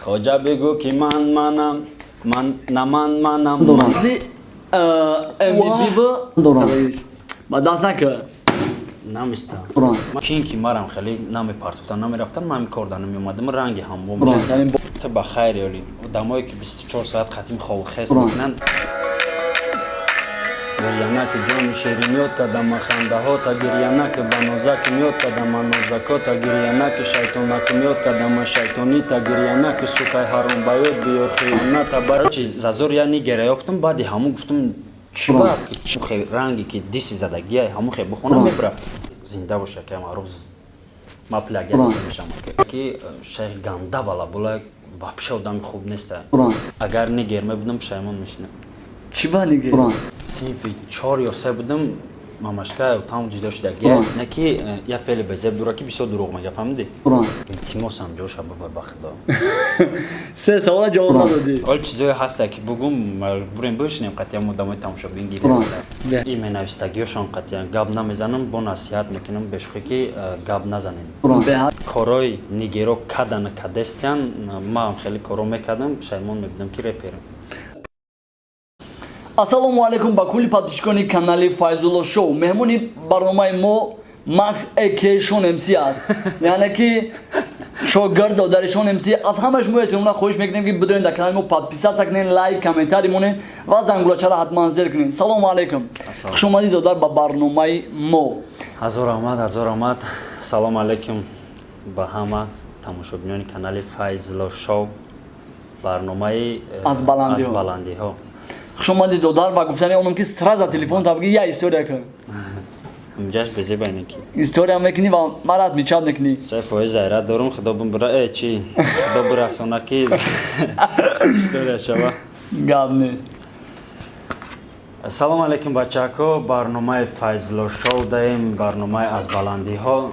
خوجا بگو که منم منم با دست نکرد نمیستم چین که مرم خیلی نمی پرتفتن نمی رفتن من کردن نمی اومدم رنگی هم بوم تو بخیر یاری دمایی که 24 ساعت ختم خواب خیس میکنن گریانه که جان شیری میاد کدام خنده ها تا گریانه که بنازه که میاد کدام نازکا تا گریانه که شیطانه که میاد کدام شیطانی تا گریانه که سوکای حرام باید بیار خیانه تا برای چی زازور یعنی گریافتم بعدی همون گفتم چی باید که خیلی رنگی که دیسی زدگی همون خیلی بخونم میبرم زنده باشه که معروف ما پلاگیت میشم که شیخ گنده بالا بولا вообще آدم خوب نیست اگر نگرمه بودم پشیمون میشنم چی با نگه؟ صنفی 4 یا 3 بودم ماماشکا تام جدا شدگی نه که یه فعل بزرگ دورا که بسیار دروغ میگه فهمیدی؟ التماس هم جوش به بخدا سه سوال جواب ندادی اول چیزایی هست که بگم مجبوریم بشینیم قطعا مدام تماشا بگیریم این منوستگیشون قطعا گاب نمیزنم با نصیحت میکنم بهشون که گاب نزنین کارای نگیرو کدن کدستیان ما هم خیلی کارو میکردم شایمان میبودم که رپیرم ассалому алейкум ба кулли подписчикони канали Файзулло шоу. Меҳмони барномаи мо Maks-AK Шон МС аст. яъне ки шогирд додари Шон МС аз ҳама шумо эҳтироман хоҳиш мекунем ки бидорен дар канали мо подписатсия кунен, лайк, комментарий монен ва зангулачаро ҳатман зер кунен. Салому алейкум. Хуш омадид додар ба барномаи мо. ҳазор омад. Салому алейкум ба ҳама тамошобинони канали Файзулло шоу. барномаи аз баландиҳо. خوش آمدید دودار و گفتنی اونم که سراز تلفن تا بگی یا استوریا کن. میجاش بزی باینه کی. استوریا میکنی و مرات میچاب نکنی. سفوی زایرا دارم خدا برای چی؟ خدا برای سوناکی استوریا شوا. گاب نیست. سلام علیکم بچه‌ها برنامه فایزلو شو داریم برنامه از баландихо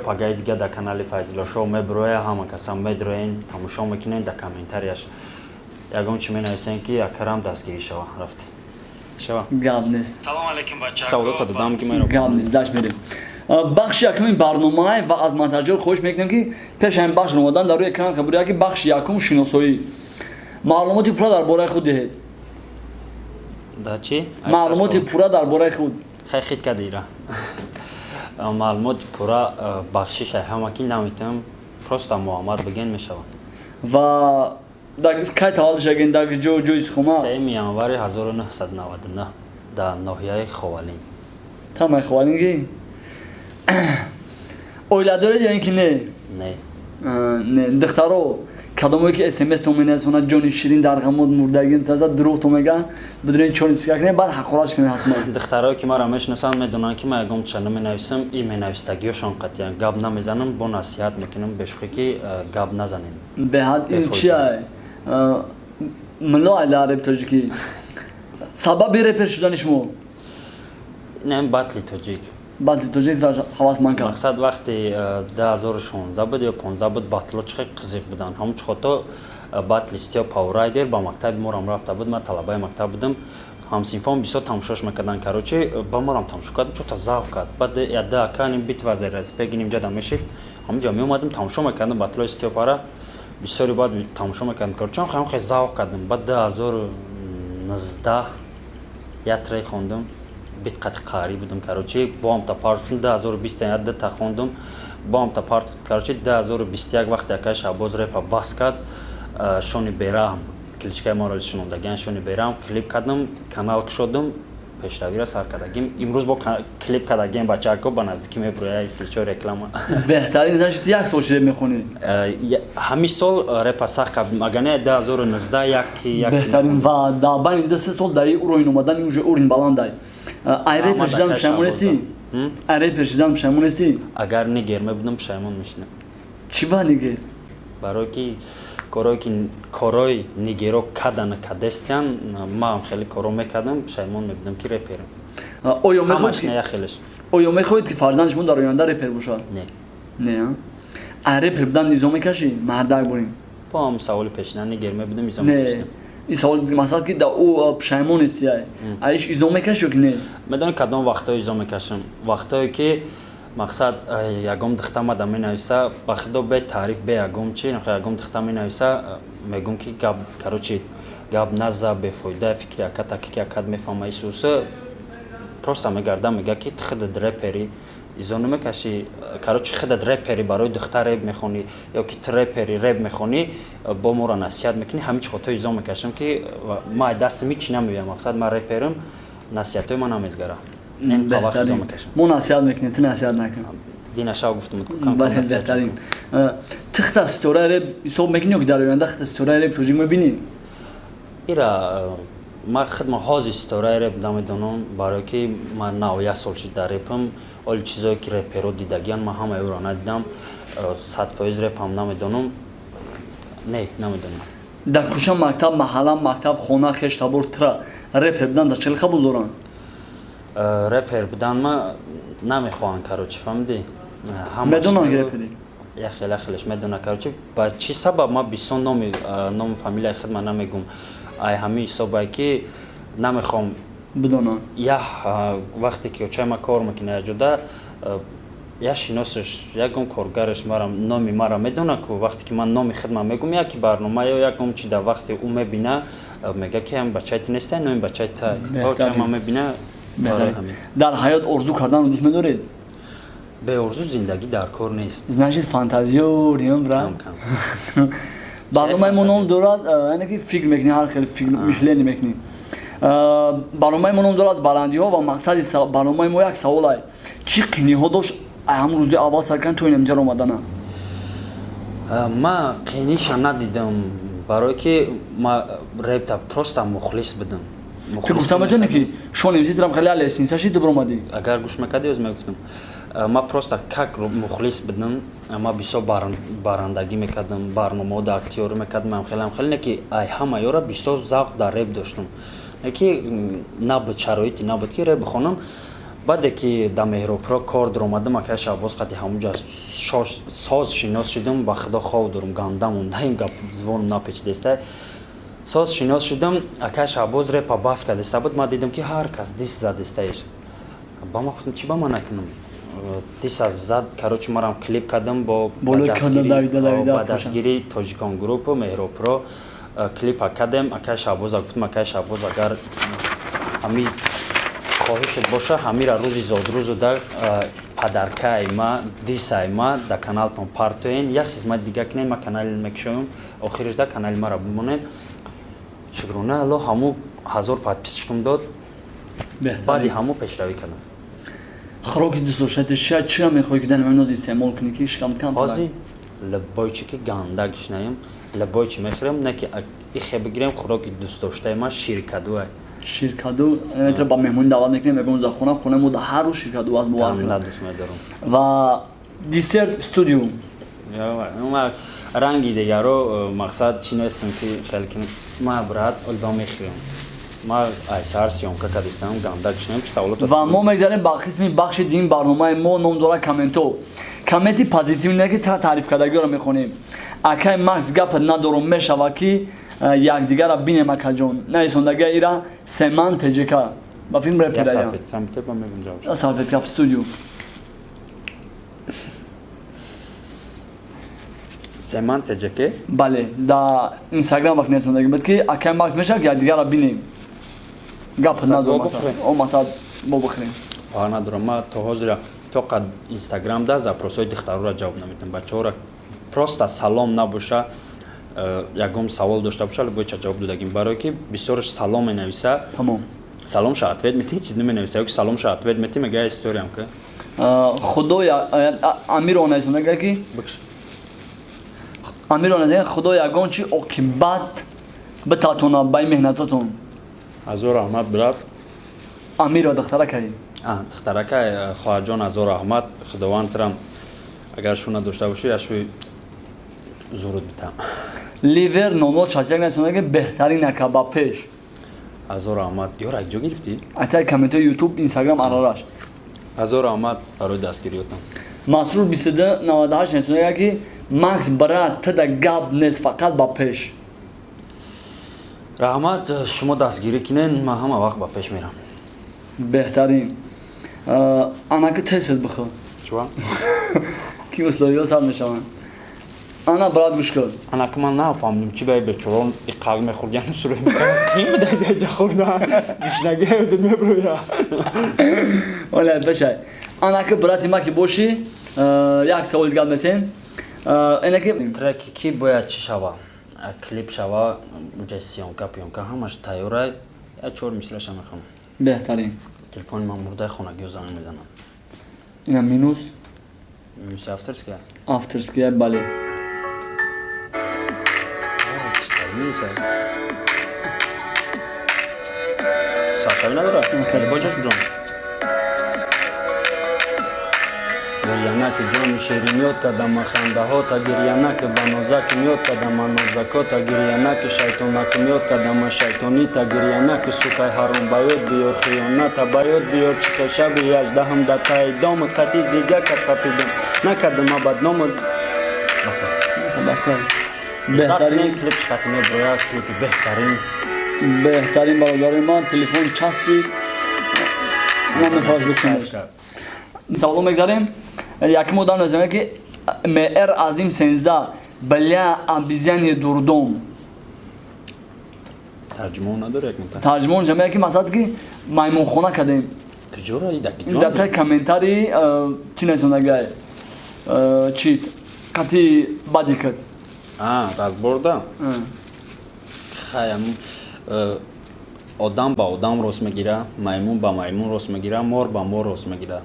پگای دیگه در کانال فایزلو شو میبروه همه کسان میدروین تماشا میکنین در کامنتاریش یکم چی مینویسین که اکرام دستگیری شوا رفتی شوا گاب نیست. سلام علیکم بچه‌ها سوالات دادم که میرم گاب نیست داش میریم بخش یکم این برنامه و از منتجر خوش میکنم که پیش این بخش رمضان در روی اکران خبریه که بخش یکم شناسایی معلوماتی پورا درباره خود دهید دا چی؟ معلوماتی پورا درباره خود خیلی کدیره معلومات پورا بخشش همه کی نمیتونم پروستا محمد بگین میشم و در کی تولدش اگه در جوی سخما 3 январь 1999 در ناحیه خوالین تمام خوالینگی اویلا داره یا اینکه نه نه دخترو کدومی که SMS تو می‌نویسونه جونی شیرین در غمود مردگی تازه دروغ تو میگن بدون چون چیکار کنه بعد حقوقش کنه حتما دخترایی که ما را میشناسن میدونن که من گم چنو مینویسم این مینویستگیشون قطعا گاب نمیزنم با نصیحت میکنم بهشون که گاب نزنین به حد این چیه ملا عرب تاجیکی سبب رپر شدنش مو نه باتلی تاجیک باتلی تاجیک را حواس من کرد مقصد وقتی 2016 بود یا 15 بود باتلو چقدر قزیق بودن همون چخاطر باتلیستی و پاورایدر با مکتب مورم رفته بود من طلبه مکتب بودم همسینفام بسیار تماشاش میکردن کاروچی با مورم تماشا کردم چون تا ضعف کرد بعد یاده کنیم بیت وزیر از بگیم جدا میشید همونجا می اومدم تماشا میکردم باتلیستی و پارا بسیاری بعد تماشا میکردم کارچون خیلی ضعف کردم بعد 2019 یا تری خوندم بیت قط قاری بودم کاروچی با هم تا پارتون 2020 یاد تا خوندم با هم تا پارت کاروچی 2021 وقتی که شباز رپ باس کرد شونی برام کلیچکای ما رو شنوندگان شونی برام کلیپ کردم کانال شدم پیشروی را سر کردیم امروز با کلیپ کردیم بچه‌ها کو به نزدیکی میبره استیچو رکلام بهترین زنش یک سال شده میخونی همین سال رپ ساخت اگر نه 2019 یک بهترین و دابن این 3 سال دایی اوروین اومدن اینجا اورین بالاندای ایره پرشیدم پشیمونسی ایره پرشیدم پشیمونسی اگر نگرمه بودم پشیمون میشنم چی با نگر برای که کارای نگیرو کدن کدستیان ما هم خیلی کارو میکردم پشیمون میبودم که رپرم همش نه خیلیش آیا میخواید که فرزندش مون در آینده رپر باشه نه رپر بودن نظام میکشی مردک بریم با هم سوال پیشنهاد نگرمه بودم نظام میکشیدم این سوال مثلا که در او پشیمون هستی ایش ایزام میکشی که نه میدونی کدام وقتایی ایزام میکشم وقتایی که мақсад ягом духта ма да менависа ба худо бе таъриф бе ягом чи ягом духта менависа мегум ки гап короче гап наза бефоида фикри аката ки акад мефама исуса просто мегарда мега ки худо рэпери изону мекаши короче худо рэпери барои духта рэп мехони ё ки рэпери рэп мехони бо мора насиҳат мекунӣ ҳамин чӣ хото изон мекашам ки ма дасти мичи намеям мақсад ма рэперам насиҳатои ма намезгара мо насиҳат мекунем ту насиҳат накун динаша гуфтум бале беҳтарин тихта стораи рэп ҳисоб мекунӣ ё ки дар оянда хита стораи рэп тоҷик мебинӣ ира ма хидма ҳози стораи рэп намедонам барое ки ма навя сол шид дар рэпам оли чизое ки рэперо дидагиян ма ҳамаёро надидам 100% рэпам намедонам не намедонам дар кӯча мактаб маҳалла мактаб хона хеш табор тра рэпер будан дар чили қабул доранд рэпер будан ма намехоҳанд короче фаҳмидӣ медонам ки рэпери яхелеш медона короче ба чӣ сабаб ма бисон номи фамилияи худма намегум ай ҳамин ҳисобае ки намехоҳам бидонам я вақте ки очаи ма кор мекуна яҷода я шиносаш ягон коргараш мара номи мара медона ку вақте ки ман номи худма мегум яки барнома ё ягон чида вақте ӯ мебина мега ки ам бачаи ти нестай номи бачаи тай очаи ма мебина дар ҳаёт орзу карданро дӯст медоред беорзу зиндаги дар кор нест значит фантазиёрим брам барномаи мо ном дорад яъне ки фикр мекунӣ ҳар хел фикр мишлени мекунӣ барномаи мо ном дорад аз баландиҳо ва мақсади барномаи мо як саволае чӣ қиниҳо дошт ҳамун рӯзи аввал сар кардан то инамҷаро омадана ма қиниша надидам барое ки ма репта просто мухлис будам ту гуфта метавонӣ ки шон имзитрам хеле алесинсаши дубр омадӣ агар гӯш мекардӣ оз мегуфтам ма просто как мухлис будам ма бисёр барандагӣ мекардам барномаҳода актёрӣ мекардам хеле не ки ай ҳамаёра бисёр завқ дар реп доштам не ки набуд шароити набуд ки реп бихонам баъде ки дар меҳробро кор даромадам акай шабоз қати ҳамуҷа соз шинос шидам ба худо хов дорам ганда мондаим гап звонам напечидестай соз шинос шидам акай шабоз репа бас кардеста буд ма дидам ки ҳар кас дис задестаиш ба ма гуфтам чӣ ба ма накунам диса зад короче марам клип кардам бо дастгири тоҷикон группу меҳробро клипа кардем акай шабоза гуфтам акай шабоз агар ҳами хоҳишат боша ҳамира рӯзи зодрӯзу да падаркаи ма дисаи ма да каналтон партоен як хизмати дига кунед ма канали мекушоям охириш да канали мара бимонед шукрона алло ҳаму 1000 подписчикам дод баъди ҳаму пешравӣ кардам хӯроки дӯстдоштаи чия мехоҳӣ ки дар намаи истеъмол кунӣ ки шикамат кам ҳозир лабойчи ки ганда гишнаям лабойчи мехӯрам не ки ихе бигирем хӯроки дӯстдоштаи ма ширкадуай ширкаду метра ба меҳмонӣ даъват мекунем мегӯм за хона хона мо ҳар рӯз ширкаду аст бовар надӯст медорам ва десерт студио ранги дигаро мақсад чӣ нестам ки хеле ки ма брат олба мехӯрам ма айсар сиёмка кардистам ганда гишнаем ки саволот ва мо мегзарем ба қисми бахши дин барномаи мо ном дорад комментҳо комменти позитивӣ не ки таъриф кардагиро мехонем акай макс гапа надорум мешава ки якдигара бинем акаҷон наисондагия ира семан теҷека ба филм реперая салфетка в студио семан теҷеке бале да инстаграм ба филмсондагӣ буд ки акай макс мешава ки якдигара бинем гапа надорум масад бо бихӯрем ба надорам ма то ҳозира то қад инстаграм да запросҳои духтарора ҷавоб намедам бачаҳора просто салом набоша ягон савол дошта боша бойча ҷавоб додагим барое ки бисёраш салом менависа салом ша ответ метӣ чиз наменависа ё ки салом ша ответ метӣ мега историям ка худо амиро наисондага ки амиро наисондага худо ягон чи оқибат битатона баи меҳнататон азор аҳмад брат амиро духтаракаи духтаракай хоҳарҷон азор аҳмад худовандтарам агар шу надошта бошӣ яшӯи зуруд битам ливер 0061 наисондага беҳтарин ака ба пеш азор аҳмад ёр якҷо гирифтӣ акай комментҳои ютуб инстаграм арараш азор аҳмад барои дастгириётам масрур 2298 наисондага ки макс брат тада гап нест фақат ба пеш раҳмат шумо дастгирӣ кунед ман ҳама вақт ба пеш мерам беҳтарин анаки тесез бихӯ میشوم کی اسلامی سر میشن انا برات گوش کن انا که من نفهمیدم چی باید بچورم این قلم خوردن سوره میکنم تیم بده دیگه خوردن میشنگه و دنیا برویا ولی بشه انا که براتی ما که باشی یک سوال دیگه متن اینا که ترکی کی باید چی شوا کلیپ شوا جسیونکا پیونکا همش تایوره یا چور مثلش هم میخوام بهترین تلفن من مرده خونگی و زنگ میزنم اینا مینوس مینوس افترس که افترسکی بله ساشایی نداره خیلی باجش برام گریانک جان شیرینیات کدام خنده ها تا گریانک بنازک میاد کدام نازکات تا گریانک شیطانک میاد کدام شیطانی تا گریانک سوکای حرام باید بیار خیانت باید بیار چه شب 18 دتای دام قتی دیگه کس قپیدم نکدم بدنام بس بهترین کلیپ قطعی برای کلیپ بهترین برادر من تلفن چسبید من فاز بکنم سوالو میگذاریم یکی مدام نزدیم که مئر عظیم سنزده بلیا ابیزیانی دوردوم ترجمه نداره یک متن ترجمه جمعه که مثلا که مایمون خونه کردیم کجورا ایده این دفعه کامنتاری چی نشونگه چیت کتی بدی کرد راز برده خیلی آدم با آدم روز میگیره مایمون با مایمون روز میگیره مور با مور روز میگیره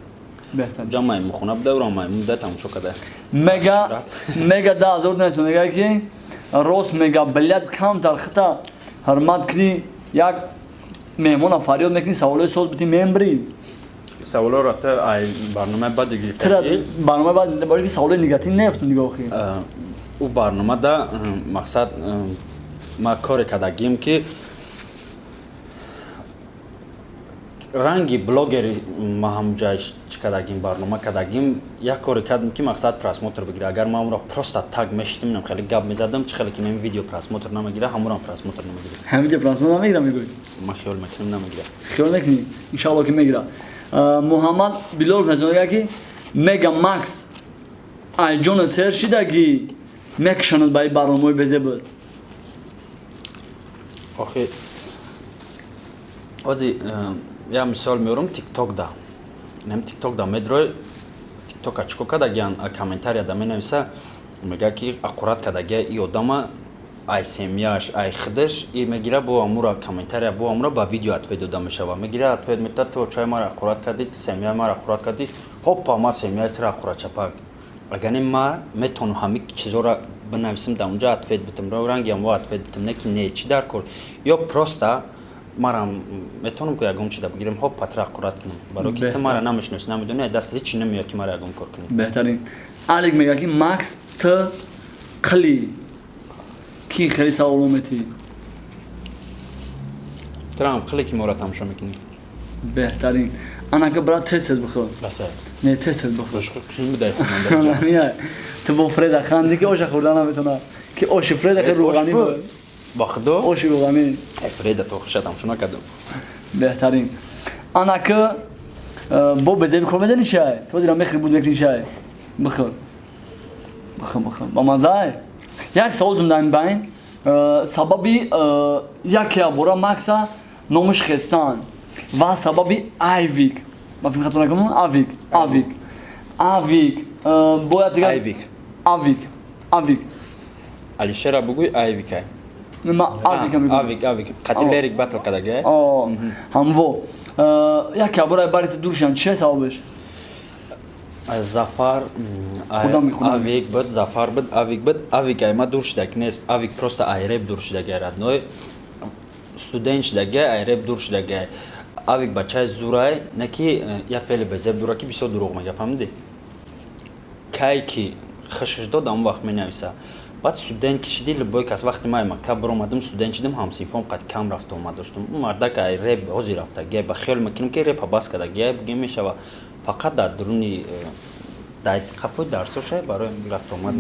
بهتر جا مایمون خونه بده و مایمون ده تماشا کرده مگا ده ازور نشونگه که روز مگا بلیت کم در خطا حرمت کنی یک مهمون فریاد میکنی سوالای سوز بودی ممبری سوالا رفته ای برنامه بعد گرفته برنامه بعد باید که سوالای نگاتیو نفت نگاه خیلی او برنامه ده مقصد ما کار کردگیم که رنگی بلوگری ما هم جایش کردگیم برنامه کردگیم یک کاری کردیم که مقصد پراسموتر بگیره اگر ما اون را پروستا تگ میشتیم خیلی گپ میزدم چه خیلی که این ویدیو پراسموتر نمیگیره همون هم پراسموتر نمیگیره همین ویدیو پراسموتر نمیگیره میگوی ما خیال میکنم نمیگیره خیال میکنی ان شاء الله که میگیره محمد بلوگ نزنه که مگا ماکس ای جون سرشیدگی مکشند بای برنامه بزه بود آخه ازی یا مثال میارم تیک توک دا نم تیک توک دا مدروی تیک توک اچکو کدگیان کامنتاری دا مینویسه میگه که اقرات کدگی ای آدم ای سمیاش ای خدش ای میگیره با امورا کامنتاری با امورا با ویدیو اتوید داده میشه میگیره اتوید میته تو چای ما اقرات کردی سمیا ما اقرات کردی هوپا ما سمیا تر اقرات چپاک اگر ما میتونم همه چیزا را بنویسم در اونجا اتوید بتم رو رنگی هم اتوید بتم نه کی نه چی در کار یا پروستا مرا میتونم که یکم چیزا بگیرم هوپ پاتر اقرات کنم برای که تو مرا نمیشناسی نمیدونی دست هیچ نمیاد که مرا یکم کار کنی بهترین الگ میگه که ماکس ت خلی کی خیلی سوالومتی ترام خلی کی مورد تماشا میکنی بهترین انا که برات تست بخور بس نه تست بخور خوش خیلی بده من نه تو با فرید خاندی که اوش خوردن نمیتونه که اوش فرید خیلی روغنی بود با خدا اوش روغنی فرید تو خوشم شما کدوم بهترین انا که بو بزنی بخور بدنی شای تو دیرم میخری بود میکنی شای بخور با مزه یک سوال دادم بین سببی یکی ابورا ماکسا نامش خستان و سببی آیویک ما فکر خاطر نکنم آیویک باید دیگه آیویک علی شرا بگوی آیویک ما آیویک قتیلیک باتل کداگه همو یکی ابورا باریت دورشان چه سببش زفر آویک بود زفر بود آویک ما دور شده نیست آویک پروستا ایرب دور شده گرد نوع استودنت شده ایرب دور شده آویک بچه زورای نکی یا فعل بزرگ دورا کی بسیار دروغ میگه فهمیدی کی کی خشش داد اون وقت مینویسه بعد استودنت کشیدی لبای کس وقتی ما مکتب برام اومدم استودنت شدم همسینفام قد کم رفته اومد داشتم مردا که ایرب هزی رفته گه بخیال میکنم که رپ باس کرده گه بگیم میشه فقط در درونی خفوی درسوشه برای رفت اومد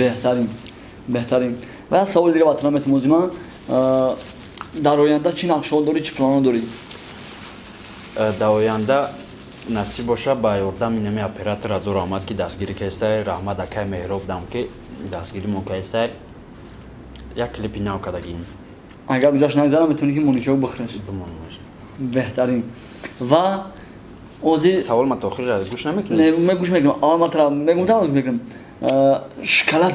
بهترین و سوال دیگه باتونم اتموزیما در آینده چی نقشه داری چی پلان داری در آینده насиб боша ба ёрдами нами оператор азур омад ки дастгирӣ кестай раҳмат акай меҳроб дам ки дастгирӣ мо кестай як клипи нав кардагим агар ҷаш нагзарам метавонӣ ки монишо бихӯреш беҳтарин ва ози савол ма то охир гӯш намекунӣ не гӯш мекунам аввал ма тара мегум тавон мекунам шоколад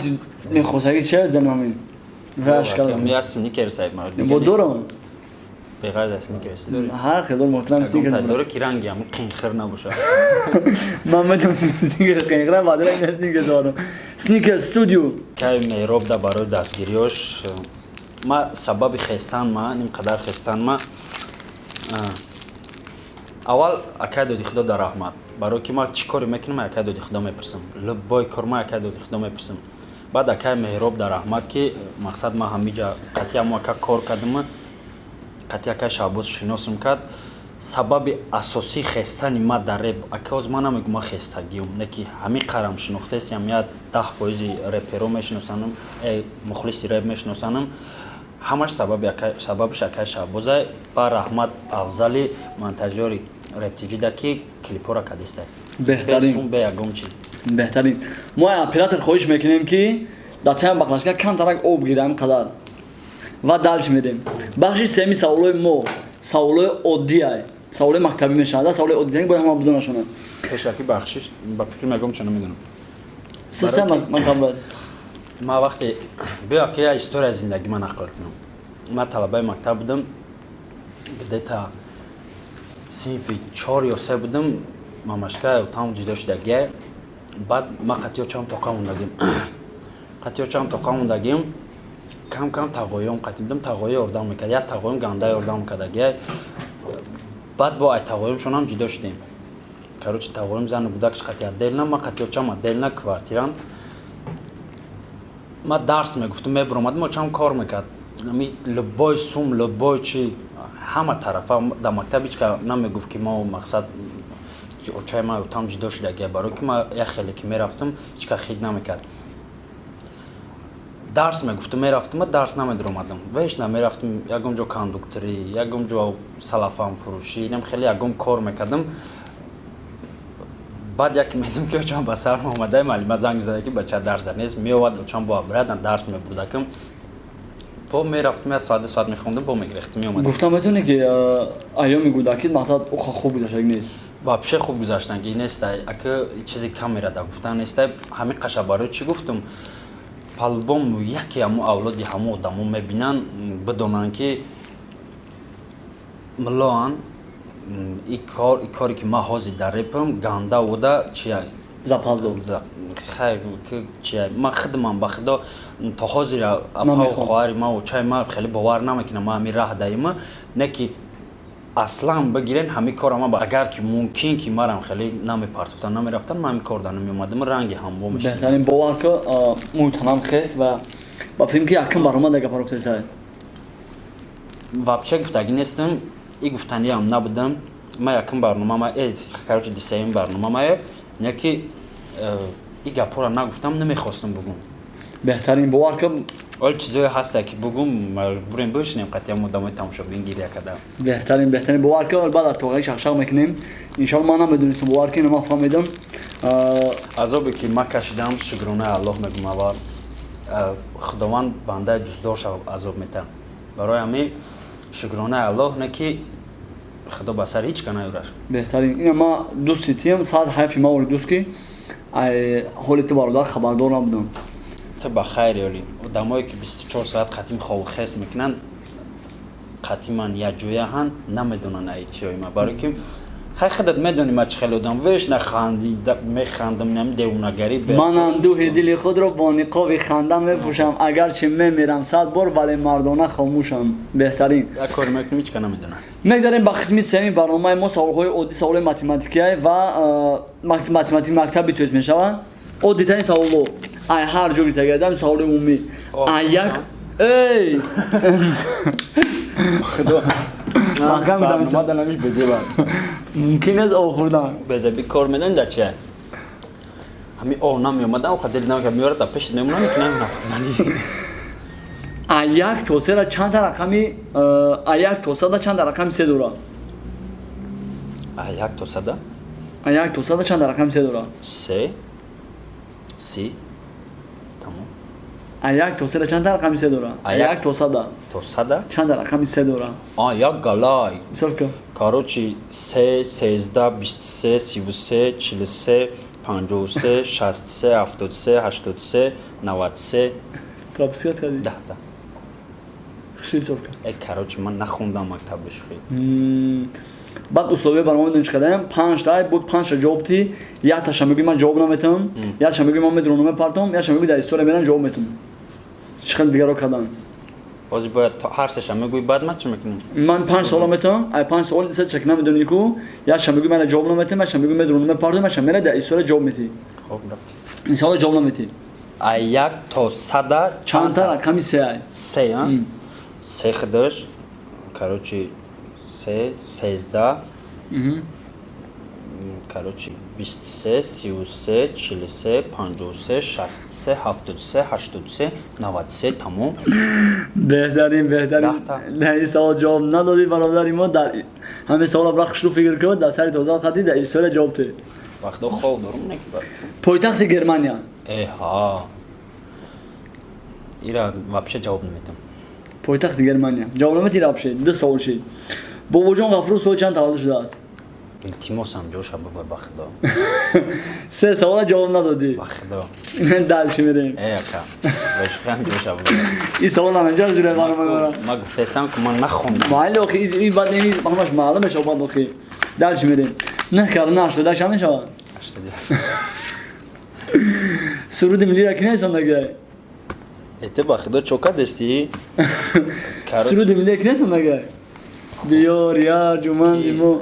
мехосаги че занамин ва шоколад я сникерс ай ма бо дорам беғайр аз сникерс дори ҳар хело моҳтарам сникерс дори ки ранги ҳам қинхир набоша ман метавонам сникерс қинхира баъдара ин сникерс дорам сникерс студио кай меҳроб да барои дастгириёш ма сабаби хестанма ним қадар хестанма аввал акай доди худо дар раҳмат барои ки ма чӣ коре мекунам акай доди худо мепурсам любой кор ма акай доди худо мепурсам баъд акай меҳроб дар раҳмат ки мақсад ма ҳамиҷа қати ҳамо ака кор кардама қати акай шаҳбоз шиносам кард сабаби асосии хестани ма дар реп ака оз ма намегӯ ма хестагиам не ки ҳами қарам шинохтесиам я 10% реперо мешиносанам мухлиси реп мешиносанам ҳамаш сабабиш акай шаҳбозай ба раҳмат афзали монтажёри рептиҷида ки клипҳоро кадистай беҳтарин бе ягон чиз беҳтарин мо оператор хоҳиш мекунем ки дар тайм бахлашка камтарак об гирам қадар ва дальш медем бахши семи саволои мо саволои оддиай саволои мактабӣ мешавад саволои оддиай бояд ҳама бидонашонад пешаки бахшиш ба фикр мегум чӣ намедонам система мактаб ма вақте биё ки я историяи зиндагӣ ма нақл кунам ма талабаи мактаб будам где-то синфи 4 ё 3 будам мамашка там ҷудо шудагия баъд ма қатиёчам тоқа мондагим кам тағоём қатидам тағоя ёрдам мекард як тағоям ганда ёрдам мекардагия баъд бо ай тағоямшонам ҷудо шудем короче тағоям зани будакш қати отдельна ма қатиёчам отдельна квартирам ма дарс мегуфтам мебуромад мо чам кор мекард любой сум любой чи ҳама тарафа дар мактаб ҳичка намегуфт ки мо мақсад очаи ма там ҷудо шудагия барои ки ма як хеле ки мерафтам ҳичка хид намекард дарс мегуфтам мерафтам дарс намедуромадам веш намерафтам ягон ҷо кондукторӣ ягон ҷо салафам фурӯшӣ инам хеле ягон кор мекардам баъд яке медидам ки очам ба сарм омадай маълима занг зада ки бача дарс дар нест меовад очам бо абрад дарс мебурдакам бо мерафтам я соат мехондам бо мегирехтам меомадам гуфтам метавонӣ ки айёми кӯдакӣ мақсад хуб гузаштагӣ нест вообще хуб гузаштагӣ нестай ака чизи камера да гуфтан нестай ҳамин қаша барои чӣ гуфтам по-любому яке ҳамо авлоди ҳамо одамо мебинанд бидонанд ки мулоан и коре ки ман ҳозир дар репам ганда буда чия хайр чия ман хидмам ба худо то ҳозир апа хоҳари ман очаи ман хеле бовар намекунам ман ҳамин раҳ даима не ки аслан бигирен ҳамин кора ман агар ки мумкин ки марам хеле намепартофтан намерафтан ман ҳамин кор дар намеомадам ранги ҳамво мешид беҳтарин бовар ки муҳтанам хест ва ба филм ки якум баромада гапа гуфтасай вообще гуфтагӣ нестам и гуфтаниам набудам ма якум барномама короче дисаим барномамае не ки и гапҳоро нагуфтам намехостам бугум беҳтарин бовар ки ол чизое ҳаста ки бугум маҷбурем бишинем қатиам одамои тамошобин гиря кардам беҳтарин бовар ки баъд аз тоғаи шақшақ мекунем иншоалло ман намедонистам бовар ки нама фаҳмидам азобе ки ма кашидам шукронаи аллоҳ мегум аввал худованд бандаи дӯстдорша азоб метам барои ҳамин шукронаи аллоҳ не ки худо ба сар ҳеч ка наёраш беҳтарин ина ма дӯсти тиям саъд ҳайфи ма вори дӯст ки ҳоли ту бародар хабардор набудам ту ба хайр ёли одамое ки 24 соат қатим хову хест мекунанд қатиман якҷояҳанд намедонанд ай чиёи ма барои ки хай худат медонӣ ма чӣ хеле одам веш механдам нами девунагарӣ ман андӯҳи дили худро бо ниқоби ханда мепӯшам агарчи мемирам 100 бор вале мардона хомӯшам беҳтарин як кор мекунам ҳеч ка намедонам мегзарем ба қисми семи барномаи мо саволҳои оддӣ саволҳои математикия ва математик мактаби тоиз мешавад оддитарин саволҳо ай ҳар ҷо гиртагардам саволи умумӣ ай як эй худо мумкин аст об хӯрдан безеби кор медонӣ дар чия ҳамин об намеомадам қадил намеорад пеши мемонам мекунам натхӯрданӣ а як то сера чанда рақами а як то сада чанда рақами се дора а як то сада 1 تا 100 چند رقم 3 داره 3 30 تمام 1 تا 3 چند رقم 3 داره 1 تا 100 تا 100 چند رقم 3 داره یک گلای حساب کن короче 3 13 23 33 43 53 63 73 83 93 пропускать کردی ده حساب کن короче من نخوندم مکتبش خیلی بعد условия برنامه دونش کردم 5 تا بود 5 تا جواب تی یا تا شما میگی من جواب نمیتونم یا شما میگی من درونم پارتم یا شما میگی در استوری میرن جواب میتونم چقدر دیگه رو کردن بازی باید هر سه شما میگوی بعد من چی میکنم من 5 سوال میتونم ای 5 سوال دیگه چک نمیدونی کو یا شما میگی من جواب نمیتونم یا شما میگی من درونم پارتم یا شما میره در استوری جواب میتی خب رفتی این سوال جواب نمیتی 1 تا 100 چند تا رقمی 3 3 ها 3 خداش короче 3 13 короче 23 33 43 53 63 73 83 93 تمام بهترین در این سوال جواب ندادی برادری ما در همه سوال را خشلو فکر کرد در سری توضیح خدی در این سوال جواب تی وقتا خوب دارم نکبر پایتخت گرمانیا ها ایرا вообще جواب نمیتونم پایتخت گرمانیا جواب نمیتی رابشه 2 سوال شد بابا جان غفور سوال چند تولد شده است التماس هم جوش بابا بخدا 3 سوال جواب ندادی بخدا این دالش میریم اکا باشم جوش بابا این سوال من جا زیر برنامه ما گفتم که من نخوندم مال اخی این بعد نمی همش معلومه شو بعد اخی دالش میریم نه کار نشد داش همین شو سرود ملی را کنه سندگی ete بخدا چوکا دستی سرود ملی کنه سندگی دیار یار جمان دیمو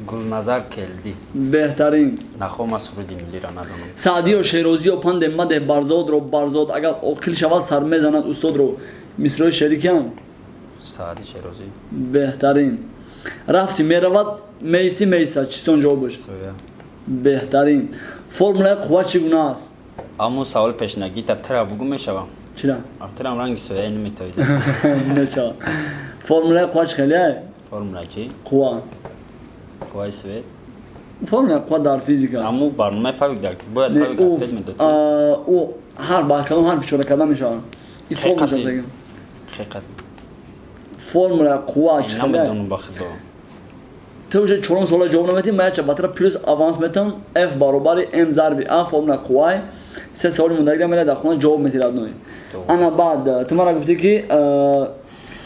گلنظر کلدی بهترین نخو ما سرودی ملی را ندانم سعدی و شیرازی و پند مده برزاد رو برزاد اگر عاقل شود سر میزند استاد رو مصرای شریکم سعدی شیرازی بهترین رفتی میرود میسی میسا چیستون جوابش بهترین فرمول قوه چگونه است اما سوال پیشنگی تا ترا بگو میشوم چرا ارترام رنگ سویا نمیتوید نچا فرمول قوه خیلی فرمولا چی قوه قوای سوید فرمول قوه در فیزیک اما برنامه فاویک در باید فاویک اپدیت میداد او هر برکلام هر فشار کردن میشه این فرمول چه دیگه حقیقت فرمول قوه چه نمیدونم بخدا تو چه چون سوال جواب نمیدی من چه باتر پلس آوانس میتونم F برابر M ضرب A فرمول قوه 3 سوال مونده میره در خونه جواب میتید نوی انا بعد تو مرا گفتی که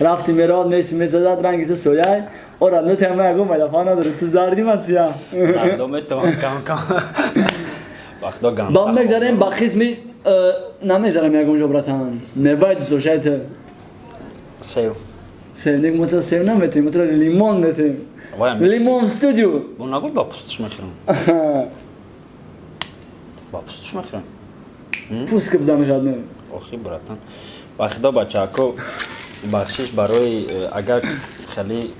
رفتی میراد میسی میزداد رنگی تو سویای اور نه تمام اگه مدافعانه داره تو زردی مسیا زردم تو کام وقتا گام با میگذاریم با خصمی نمیذارم یکم جبراتان نوید سوشایت سیو نیک متر سیو نمیتیم متر لیمون نتیم لیمون استودیو اون نگو با پوستش میخورم با پوستش میخورم پوست که بزنم شاید نه آخی براتن وقتا بچه‌ها بخشش برای اگر خیلی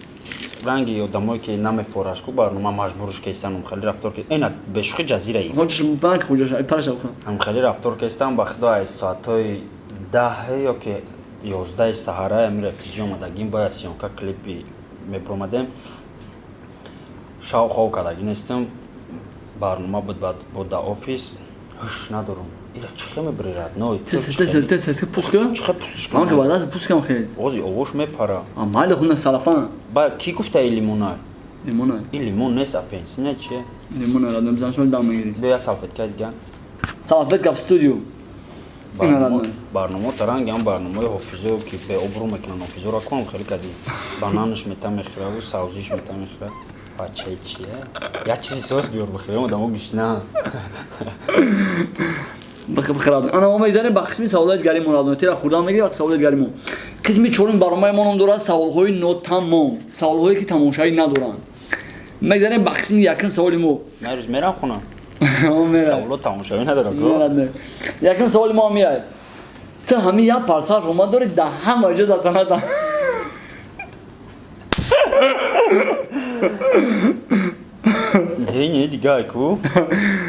رنگی آدمایی که نمیفورش کو برنامه مجبورش کردن خیلی رفتار که اینا به شوخی جزیره ای خودش بانک خودش پارش بکنم هم خیلی رفتار کردن وقتا از ساعتای 10 یا که 11 سحره میره پیجا اومدگیم باید سیونکا کلیپی میپرومدم شاو خواو کدگی نیستم برنامه بود در آفیس هش ندارم اینا چخه میبریرد نوی تست پوست کن چخه پوستش من که باید از پوست کم خیلی اوزی اوش میپره مال خونه سلفان با کی گفته این لیمونه لیمونه این لیمون نیست اپنس نه چیه لیمونه را دم شما دام میگیری بیا سالفت کرد گن سالفت کف استودیو برنامه ترنگ هم برنامه حافظه که به ابرو میکنن حافظه را کنم خیلی کردی بنانش میتم میخوره و سبزیش میتم میخوره بچه چیه یا چیزی سوس بیار بخوریم آدمو گوش نه بخیرات انا میذارم با قسمی سوالات گری مراد تیرا خوردن میگیری وقت سوالات گری مو قسمی چورون برنامه ما نم داره سوالهای نو تمام سوالهایی که تماشایی ندارن میذارم با قسمی یکم سوالی مو روز میرم خونه سوالات تماشایی نداره یکم سوالی ما میاد تو همین یا پارسال شما داری ده هم اجازه دادن نه دیگه کو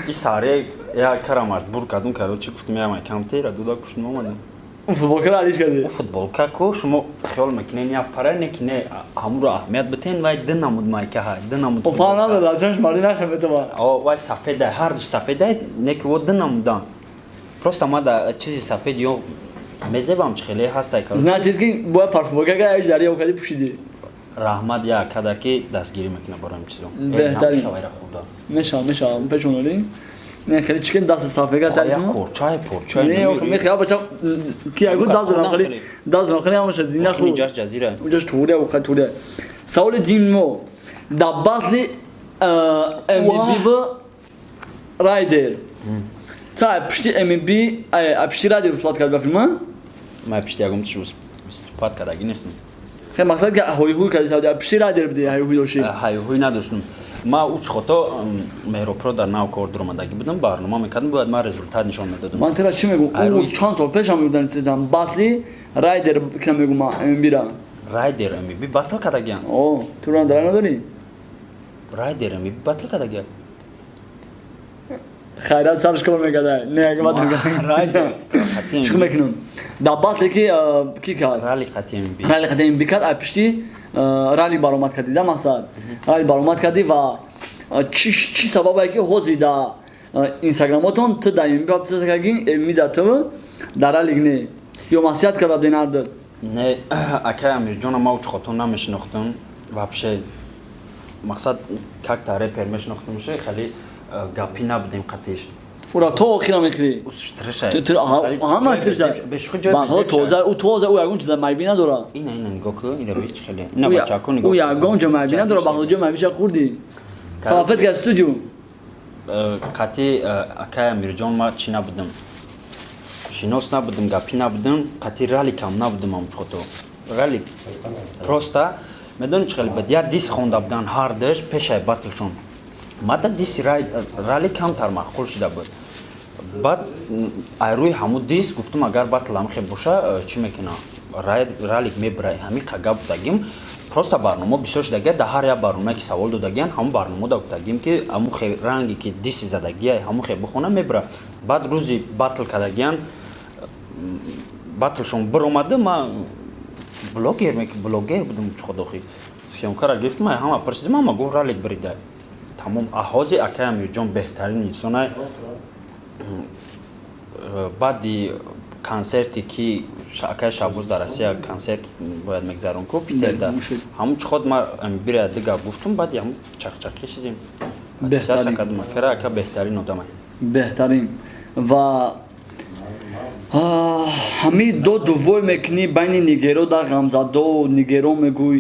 این ساره یا کارامش بور کدوم کارو چی گفتم یا من کم تیرا دودا کشتم اومدم футболка алиш кади футболка ко шумо хиёл мекунед я пара не ки не ҳамро аҳамият битен вай ди намуд майка ҳай ди намуд фана да чаш мари нахметова о вай сафеда ҳар душ сафеда не ки во ди намудан просто мада чизи сафед ё мезебам чи хеле ҳастай ка значит ки бо парфумка га аж дарё кади пушиди раҳмат я кадаки дастгирӣ мекуна бароим чизо беҳтарин мешавам пешонори не хеле чикен даст сафега тайсмо порчай порчай не охме хя бача ки агу даст хали амаш зина ху ҷаш ҷазира уҷаш туре ва туре саволи димо да басли MVP райдер та пишти MVP пишти райдер услат кард ба филма ма пишти ягум тиш выступат кардаги нестам хе мақсад ки ҳойҳуй карди савди пишти райдер биди ҳойҳуй дошти ҳойҳуй надоштам ма уч хото меҳропро дар нав кор дуромадаги будам барнома мекардам бояд ман результат нишон медодам ман тера чӣ мегум рӯз чанд сол пешам мебудам чизам батли райдер кина мегум ман MVP-ра райдер MVP батл кардагиям о туран дара надорӣ райдер MVP батл кардагиям хайрат сарш кор мекарда не ага батл райдер чӣ мекунам да батле ки кард рали қати MVP рали қати MVP кард ай пишти рали баромад кардӣ да мақсад рали баромад кардӣ ва чӣ сабабе ки ҳозир да инстаграмотон ту да MVP да ту да ралиг не ё масиҳат карда бденард не акай амирҷона ма уч хото намешинохтам вообще мақсад какта репер мешинохтамше хеле гапӣ набудем қатиш ура то охира мехӯрӣ ҳамаш тоза ӯ ягон чиза майбӣ надора ина нигоҳ кӯ ина бич хеле ина бачако нигоҳ ӯ ягон ҷо майбӣ надора бахоҷо майбиша хурдӣ салофет га студио қати акай амирҷон ма чӣ набудам шинос набудам гапӣ набудам қати рали кам набудам амчхото рали просто медони чӣ хеле бад я дис хонда будан ҳар даш пешай батлшон мада диси рали камтар маъқул шуда буд баъд айрӯи ҳамун дис гуфтам агар батл ҳамихе боша чӣ мекунам ралик мебира ҳамин қага будагим просто барнома бисёр шудагия да ҳар як барномае ки савол додагиян ҳамун барномада гуфтагим ки ҳамухе ранге ки диси задагия ҳамухе бихона мебира баъд рӯзи батл кардагиян батлшон биромада ма блогер будам ходохи сёмкара гирифтам ҳама пурсидим ама гуфт ралик бирида тамом аҳози акай амирҷон беҳтарин инсоне баъди консерте ки акай шабоз дар россия консерт бояд мегзарон ку питерда ҳамун чӣ ход ма бира дига гуфтам баъд ҳамун чақчақӣ шидем беҳтарин акара ака беҳтарин одаме беҳтарин ва ҳамин дод дуввой мекунӣ байни нигеро да ғамзадо нигеро мегӯй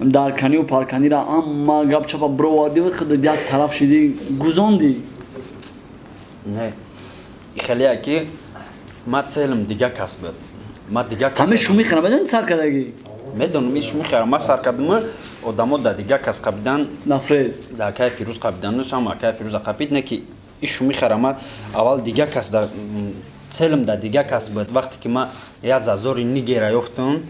дар канию парканира амма гапчапа бировардӣ худ як тараф шидӣ гузондӣ не хеле ки ма целым дига кас буд ма дига кас ҳамин шуми хара медонӣ сар кардагӣ медонам ин шуми хара ма сар кардам одамо да дига кас қабидан нафрет да акай фирӯз қабиданашам акай фирӯза қабид не ки ин шуми хара ма аввал дига кас да целым да дига кас буд вақте ки ма я зазори нигера ёфтам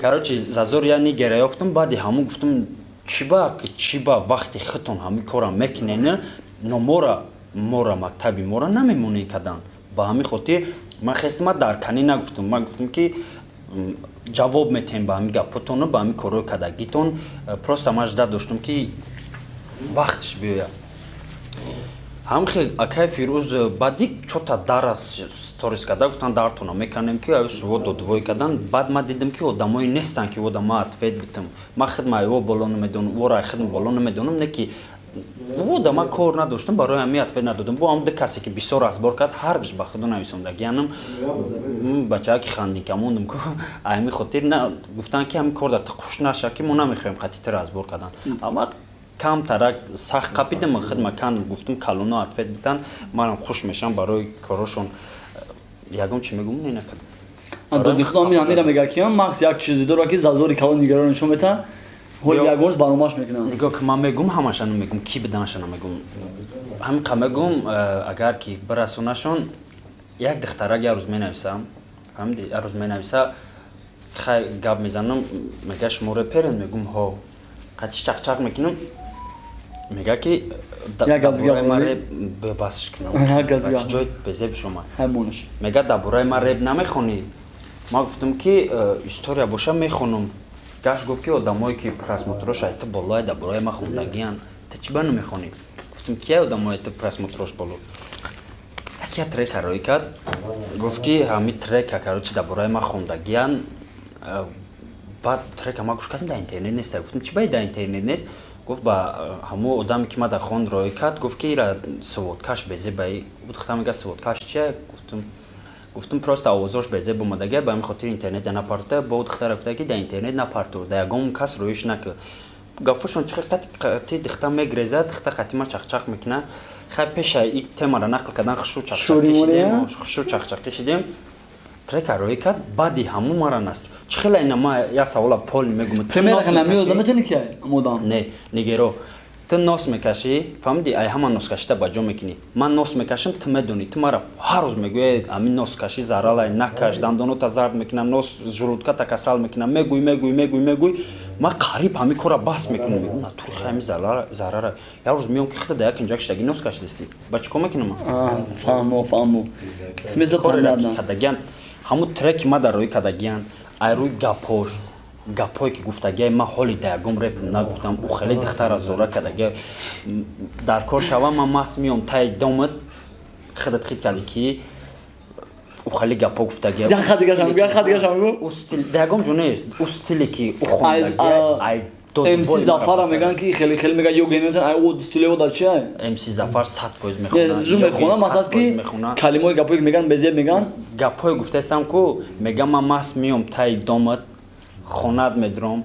короче зазор я нигера ёфтам баъди ҳамун гуфтам чӣ ба вақти хитон ҳамин кора мекунен номора мактаби мора намемонӣ кадан ба ҳамин хотир ман хестима дар канӣ нагуфтам ман гуфтам ки ҷавоб метем ба ҳамин гапотону ба ҳамин корҳои кадагитон просто ман жда доштам ки вақтиш биёяд ҳамхе акай фирӯз баъди чота дара сторис карда гуфтан дартона меканем ки аю суво додвой кардан баъд ман дидам ки одамое нестан ки ода ма атвет битам ман хидма ё боло намедонам вора хидма боло намедонам не ки вода ма кор надоштам барои ҳамин атвет надодам бо ҳам ду касе ки бисёр разбор кард ҳардаш ба худо нависондагиянам бачаҳа ки хандика мондам ку ҳамин хотир гуфтан ки ҳамин кор да хуш наша ки мо намехоҳем қатити разбор кардан ама камтарак сахт қапидам хидма кандам гуфтам калоно атвет битан манам хуш мешам барои корошон ягон чӣ мегум не накардам доди худо ҳамира мега ки макс як чизе дора ки зазори калон нигеро нишон мета ҳоли ягонш барномаш мекунам нигоҳ ки ман мегум ҳамаша намегум ки биданша намегум ҳамин қа мегум агар ки бирасонашон як духтарак як рӯз менависам ҳамди як рӯз менависа хай гап мезанам мега шумо реперен мегум ҳо қатиш чақчақ мекунам میگه که دبورای ما ریب بباسش کنم جای بزیب شما همونش میگه دبورای ما ریب نمیخونی ما گفتم که استوریا باشه میخونم گاش گفت که آدمایی که پراسموتروش ایت بالای دبورای ما خوندگیان تا چی بانو میخونی گفتم که آدمایی ایت پراسموتروش بالو یکی ترک روی کرد گفت که همین ترک کاروچی دبورای ما خوندگیان بعد ترک ما گوش کردم در اینترنت نیست گفتم چی باید در اینترنت نیست گفت با همو آدمی که ما در خوند روی کرد گفت که ایرا سوودکاش بزی بایی بود ختم میگه سوودکاش چیه گفتم پروست آوازش بزی بومدگه با این خاطر اینترنت نپارته بود خطر رفته که در اینترنت نپارتور در یگام کس رویش نکه گفتشون چه قطعی دختم میگریزه دخته قطعی ما چخ میکنه خیلی پیش این تما را نقل کردن خشور چخ کشیدیم ترک روی کرد بعدی همون مرا نست چه خیلی اینا ما یا سوالا پول میگم تو میرخ نمیاد میتونی که مودام نه نگیرو تو ناس میکشی فهمیدی ای همان ناس کشیده با جو میکنی من ناس میکشم تو میدونی تو مرا هر روز میگوی امین ناس کشی زرالای نکش دندونو تا زرد میکنم ناس ژلودکا تا کسال میکنم میگوی ما قریب همین کارا بحث میکنم میگم نه تو خیلی ضرره یا روز میام که خود دیگه اینجا کشیدگی ناس کشیدستی بچه کم میکنم فهمو اسمیز خورد کدگیان همون ترک ما در روی کدگیان ای روی گپایی که گفتگی ما حالی دیگم رپ نگفتم او خیلی دختر زوره کدگی در کار شوام من ماس میام تای دامت خودت خید کردی که او خیلی گپا گفتگی یا خدیگه شما او استیل دیگم جو نیست او استیلی که او خوندگی ای MC زفر میگن که خیلی میگه یوگینیتن ای او استیل او داد چیه MC زفر 100% میخونه زوم میخونه مثلا که کلمه گپایی میگن بزیب میگن گپای گفته استم کو میگم من ماس میام تای دامت خوناد میدرم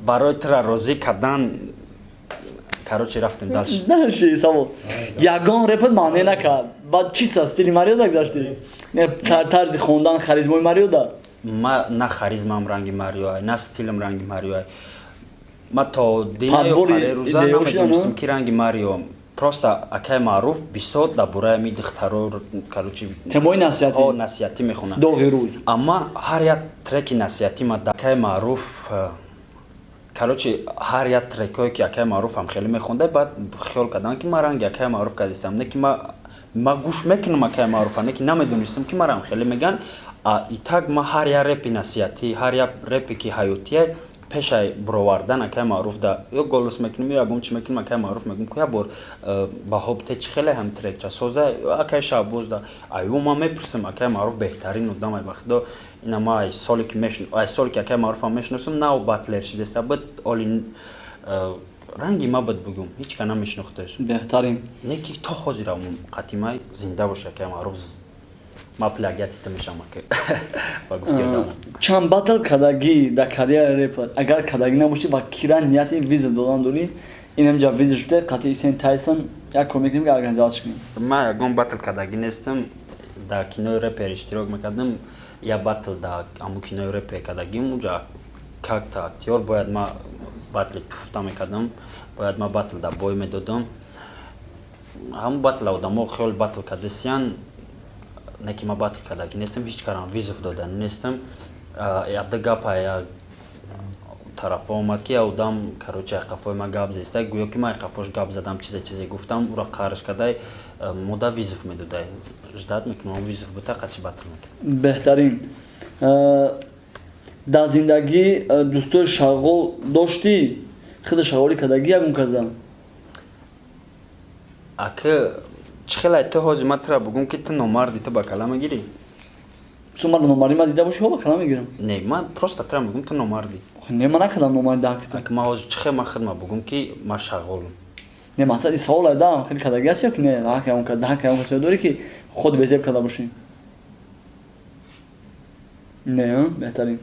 برای تر روزی کردن کاروچی رفتیم دالش نه شی سامو یگان رپ معنی نکرد بعد چی استیل ماریو داشتی نه طرز خوندن خاریزمای ماریو دا ما نه خاریزمام رنگی ماریو نه استیلم رنگی ماریو ما تا دینه پاره روزا نمیدونستم کی رنگی ماریو просто акай маъруф бисот да бураи ми духтаро каручи темои насиҳатӣ мехона доғи рӯз аммо ҳар як треки насиҳатӣ ма да акай маъруф каручи ҳар як трекое ки акай маъруфам хеле мехонда баъд хиёл кардам ки ма ранги акай маъруф кардистам не ки ма гӯш мекунам акай маъруфа не ки намедонистам ки марам хеле меган итак ма ҳар як репи насиҳатӣ ҳар як репе ки ҳаётие пешай буровардан акай маъруф да ё голос мекунем ё ягон чи мекунем акай маъруф мегӯм ки я бор баҳобте чи хеле ҳам трекча соза акай шаббоз да айву ма мепурсам акай маъруф беҳтарин одам ба худо ина ма ай соли ки акай маъруфам мешиносам нав батлер шидеста бад оли ранги ма бад бугум ҳеч ка намешнохташ беҳтарин не ки то ҳозирамун қатимай зинда боша акай маъруф ما پلاگیاتی تمیشم که با گفتی آدم چند باتل کداگی در کاریر رپ اگر کداگی نباشی و کیران نیاتی ویز دادن دوری اینم جا ویز شده قطعی سین تایسون یا کمک کنیم که ارگانیزاش کنیم ما یکم باتل کداگی نیستم در کینوی رپ اشتراک میکردم یا باتل در امو کینوی رپ کداگی اونجا کاکتا اکتیور باید ما باتل توفتا میکردم باید ما باتل در بوی میدادم هم باتل آدمو خیال باتل کدستیان نه که ما باتل کداگی نیستم هیچ کارم ویزف دادن نیستم یاد گپا یا طرف اومد که آدم کاروچه قفای ما گاب زیسته گویا که ما قفاش گاب زدم چیزی گفتم او را قارش کردای مودا ویزف میدادای جدات میکنم ویزف بوده قطعی باتل میکنم بهترین در زندگی دوستای شغل داشتی خود شغلی کداگی یکم کزم اگه چخیلی تو هاجی ما ترا بگم که تو نمردی تو با کلام گیری سومر نمردی ما دیده باشی با کلام میگیرم نه من پروستا ترا میگم تو نمردی نه من نکردم نمردی داختی اگه ما هاجی چخیلی ما خدمه بگم که ما شغلم نه مثلا این سوال دادم خیلی کداگی هستی یا که نه ده که اون کسی داری که خود بزیب کده باشی نه بهترین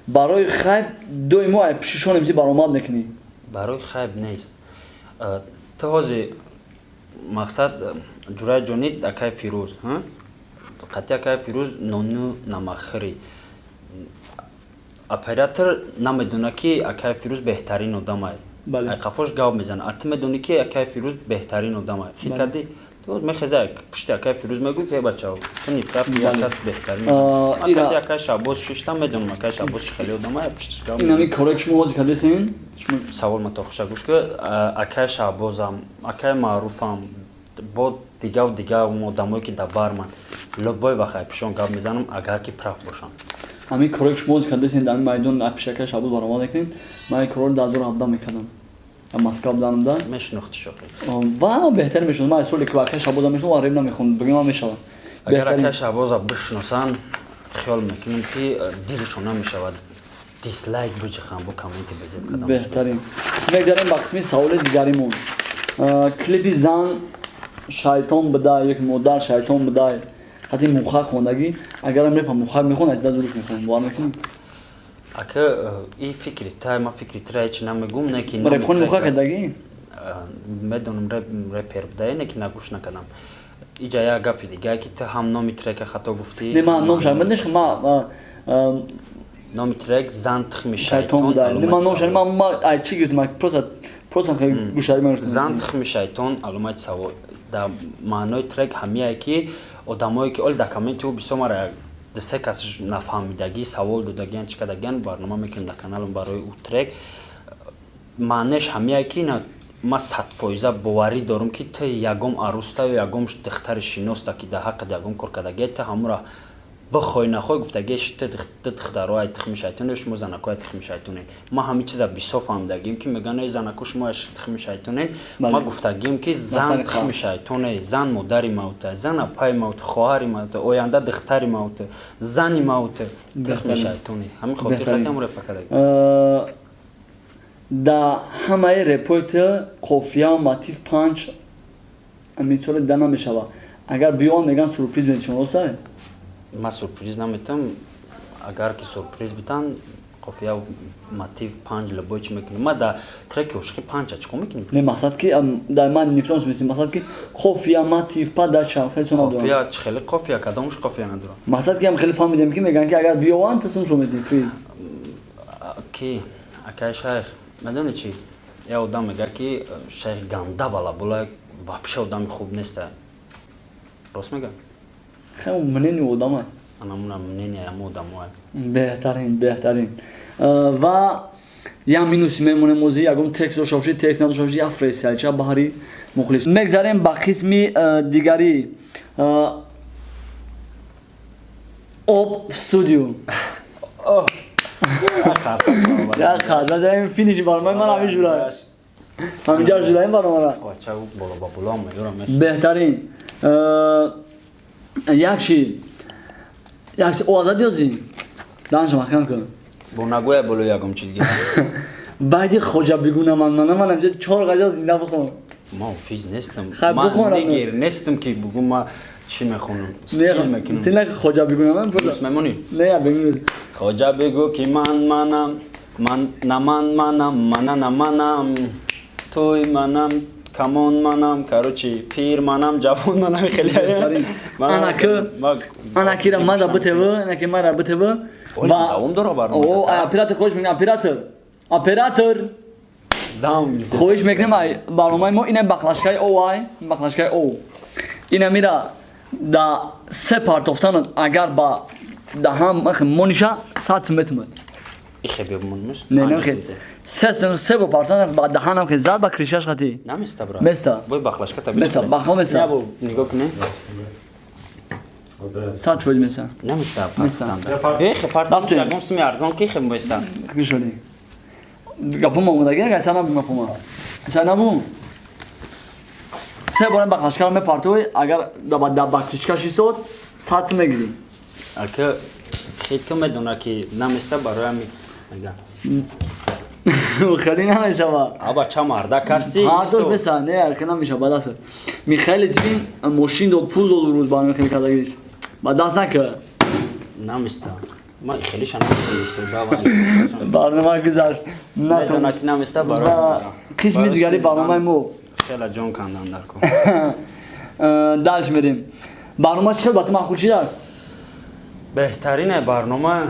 برای خیب دوی ماه پیششون امسی برآمد نکنی برای خیب نیست تو هاجی مقصد جورای جونید اکای فیروز ها قطعی اکای فیروز نونو نمخری اپراتور نمیدونه که اکای فیروز بهترین آدمه ای قفاش گاو میزنه ات میدونی که اکای فیروز بهترین آدمه خیلی کردی تو میخزه پشت که فیروز میگو که بچه‌ها تو نیفت یکات بهتر اینا که شابوس ششتم میدونم که شابوس خیلی آدمه پشت اینا می کارکش موزیک هستین سوال متوخش گوش که اکای شابوزم اکای معروفم با دیگه و دیگه اون آدمایی که دبار من لبای وقت پیشون گپ میزنم اگر که پراف باشن همین کارکش موزیک هستین در میدون اپشکه شابوز برآمده کنین من کار 2017 میکردم ماسکا بودم دا میشناختی شوخی و بهتر میشد من اصولی که اکای شابوز میشم و ریم نمیخوند بگم من میشم اگر اکای شابوز بشناسن خیال میکنم که دیلشون نمیشود دیسلایک بچخم با کامنت بزنم کدام بهترین میگذاریم با قسمی سوال دیگریمون کلیپی زن شیطان بده یک مدل شیطان بده خاطر مخاک خوندگی اگر هم رپ مخاک میخوند از دزورش میخوند با میکنیم اگه این فکری تا ما فکری ترای چی نمیگم نه که رپ خون مخاک کردگی میدونم رپر بده نه که نگوش نکردم اینجا یا گپی دیگه که تو هم نامی ترک خطا گفتی نه من نام شد من نش ما نامی ترک زن تخم شیطان بده نه من نام شد ما ای چی گفتم پروسا خیلی گوشای من زن تخم شیطان علامت سوال در معنای ترک همیه که آدمایی که اول دکامنت و بسیار مرا دسته کسش نفهمیدگی سوال دادگیان چی کدگیان برنامه میکنم در کانالم برای او ترک معنیش همیه که نه ما 100% باوری دارم که تو یگم عروسته و یگم دختر شیناسته که در حق یگم کار کردگی تو همون را بخوای نخوای گفتگیش تو دخترای تخم شیطان شما زنکای تخم شیطانین ما همین چیزا بسیار فهمیدگیم که میگن ای زنکو شما تخم شیطانین ما گفتگیم که زن تخم شیطانه زن مادر موت زن پای موت خواهر موت آینده دختر موت زن موت تخم شیطانی همین خاطر خاطرم رو فکر دا همه رپورت کافیا ماتیف پانچ میتونه دنا میشوه اگر بیان میگن سورپرایز میدشون واسه ما سورپرایز نمیتم اگر که سورپرایز بیتن کافیا ماتیف پانچ لبوچ میکنیم ما دا ترک عشقی پانچ چیکار میکنیم نه مقصد که در من نفرانس میسیم مقصد که کافیا ماتیف پا دا چه خیلی چون کافیا خیلی کافیا کدامش کافیا نداره مقصد که هم خیلی فهمیدیم که میگن که اگر بیان تصمیم شو میدی پلیز کی اکای شیخ میدونی چی یا آدم میگه که شیخ گنده بالا بالا واپش آدم خوب نیسته راست میگن خیلی منینی آدمه انا منینی ام آدمه بهترین و یا مینوس میمونه موزی اگم تکست رو شوشی تکست نداشتی افریسیال چه بهاری مخلص میگذاریم با قسمی دیگری اوب استودیو یا خاطر داریم فینیش برنامه من همین جورایی همینجا جورایی برنامه را چه بالا میگم بهترین یکشی آزادی ازی دانش مکان کن با نگوی بلو یکم چی دیگه بعدی خوجا بگونه من همجا 4 غجا زنده بخونم ما فیز نیستم من نگیر نیستم که بگم ما چی میخونم استیل میکنم سیلک خوجا بگونه من دوست میمونی نه بگو خوجا بگو که منم منم توی منم کمان منم کاروچی پیر منم جوان منم خیلی انا که ما را بته و اون داره برنامه او اپراتور خوش میگم اپراتور خوش میگم برنامه ما اینه بخلاشکای او اینه میره دا 3 پارت افتان اگر با دا هم مونیشا 100 متر این خیلی بمونمش نه خیلی سه با پارتان بعد دهانم که زد با کریشش خاطی نمیسته برا مستا وای بخلاش کتا مستا بخلا مستا نبو نگاه کنه سات فوج مستا نمیسته پاستان به خپارت شگم سمی ارزان کی خم مستا کیشونی گپم اومدگی که اصلا نبود گپم اصلا نبود سه بار بخلاش کردم پارتوی اگر بعد با کریشش شد 100 میگیریم اگه خیلی کم میدونه که نمیسته برای میگم خیلی نمیشه با آبا چه مرده کستی هاتور بسن نه خیلی نمیشه با دست میخیلی جین ماشین داد پول داد روز برنامه خیلی کردگیش با دست نکه نمیسته ما خیلی شنم میسته برنامه گذاشت نه تو نکی نمیسته برای قسمی دیگری برنامه مو خیلی جان کندن در کن دالش میریم برنامه چه با تو معقول چی دار بهترین برنامه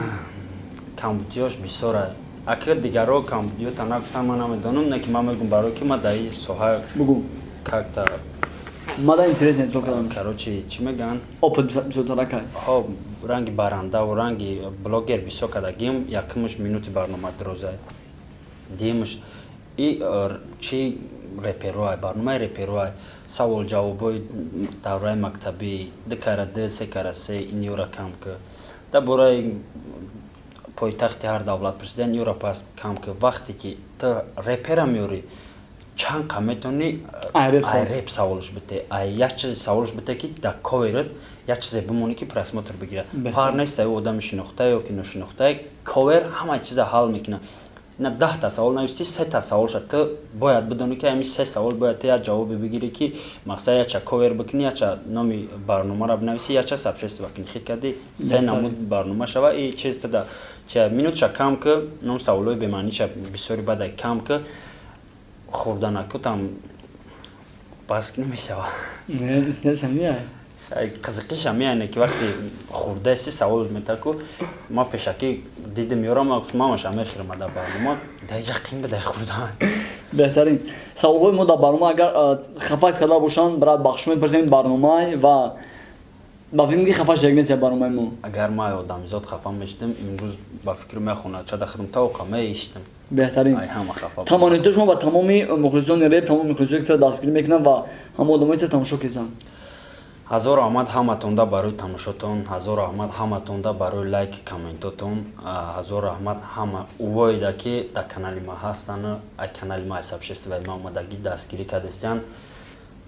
کامپیوترش بسیاره اگر دیگرها کامپیوتر نگفتم من نمیدونم نه که من میگم برای که ما در این ساحه بگو کاکتا мада интересен сокалам короче чӣ мегӯянд опыт бисотаракай ҳо ранги барандаву ранги блогер бисёр кардагим якумш минути барнома дурозай диюмш и чӣ реперуай барномаи реперуай савол ҷавобҳои давраи мактабӣ 2x2 3x3 инёра кам ки да бораи пойтахти ҳар давлат президент инёра пас кам ки вақте ки ту репера меёрӣ чанд қа метавонӣ айреп саволш бите як чизе саволш бите ки дар коверат як чизе бимонӣ ки просмотр бигирад фарқ нестай ӯ одами шинохтае ё ки ношинохтае ковер ҳамаи чиза ҳал мекунад на 10 та савол нависти 3 та савол шад ту бояд бидонӣ ки ҳамин 3 савол бояд ту як ҷавобе бигирӣ ки мақсад яча ковер бикунӣ яча номи барномаро бинависӣ яча сабчест бакунӣ хит кардӣ 3 намуд барнома шава и чиз туда минутша кам ки ном саволҳои бемаъниша бисёри бадай кам ки хурданакутам баск намешава қызиқиша меяйне ки вақте хурдаси савол метаку ма пешаки диди меёрам мамаша мехирма дар барнома даиҷа қим бидай хурдан беҳтарин саволҳои мо дар барнома агар хафа карда бошанд барои бахш мепарсем барномаи ва ба фикр ки хафа шудагӣ нест я барномаи мо агар ма одамзод хафа мешидам имрӯз ба фикр мехонад чада хидмтавоқа меиштам беҳтарин тамониту шумо ба тамоми мухлисони реп тамоми мухлисоне ки дастгирӣ мекунанд ва ҳама одамои ки тамошо кесанд ҳазор раҳмат ҳаматонда барои тамошотон ҳазор раҳмат ҳаматонда барои лайки комментотон ҳазор раҳмат ҳама увоида ки дар канали ма ҳастанд ай канали ма сабшестиваи ма омадагӣ дастгирӣ кардастиянд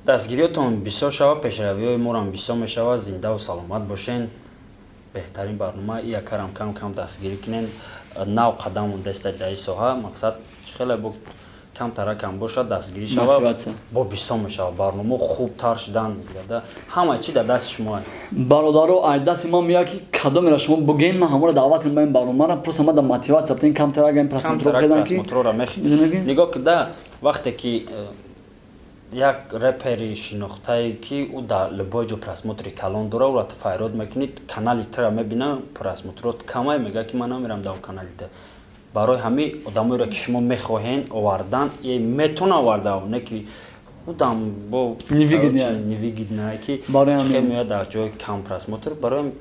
дастгириётон бисёр шава пешравиҳои морам бисёр мешава зиндаву саломат бошен беҳтарин барнома и якарам кам дастгирӣ кунен нав қадам мондааст дар ин соҳа мақсад хеле бо камтара кам бошад дастгирӣ шава бо бисёр мешава барнома хубтар шудан мегирад ҳамаи чи дар дасти шумо бародаро ай дасти ман меяд ки кадомеро шумо бугем ман ҳаморо даъват кунем ба ин барномаро просто ман дар мотиватсия птен камтара гаем просмотрора нигоҳ ки да вақте ки як репери шинохтае ки ӯ дар любой ҷо просмотри калон дора ӯро файрод мекунӣ канали тира мебина просмотрот камай мега ки ман намерам дар канали та барои ҳамин одамоеро ки шумо мехоҳен овардан метавона оварда не ки ӯдам бо невигидная ки хел меояд дар ҷои кам просмотр барои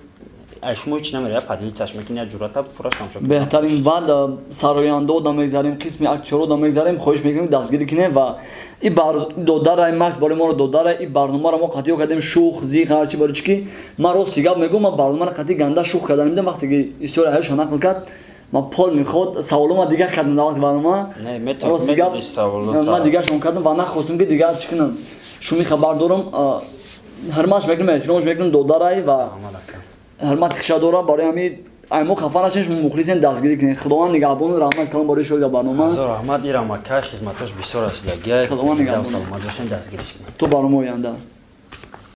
шумо ҳеч намерояд поделитсаш мекунӣ як ҷуръата фураш тамошо кунед беҳтарин баъд сарояндода мегзарем қисми актёрода мегзарем хоҳиш мекунем дастгирӣ кунем ва и додарай макс барои моро додарай и барномаро мо қатъиё кардем шух зиқ ҳарчи барои чи ки ман рости гап мегӯм ман барномаро қатъи ганда шух карда намедам вақте ки история ҳаёшон нақл кард ман пол меход саволома дигар кардам дар вақти барнома рости гап ман дигаршон кардам ва нахостам ки дигар чӣ кунам шуми хабар дорам ҳурматш мекунам эҳтиромш мекунам додарай ва ҳурмати хиша дорам барои ҳамин ай мо хафа нашем шумо мухлисен дастгирӣ кунед худованд нигаҳбону раҳмат калом барои шоҳида барнома ҳазор раҳмат ирамакай хизматош бисёр асидагиай худованд нигаҳбон саломат бошен дастгириш кунед то барномаи оянда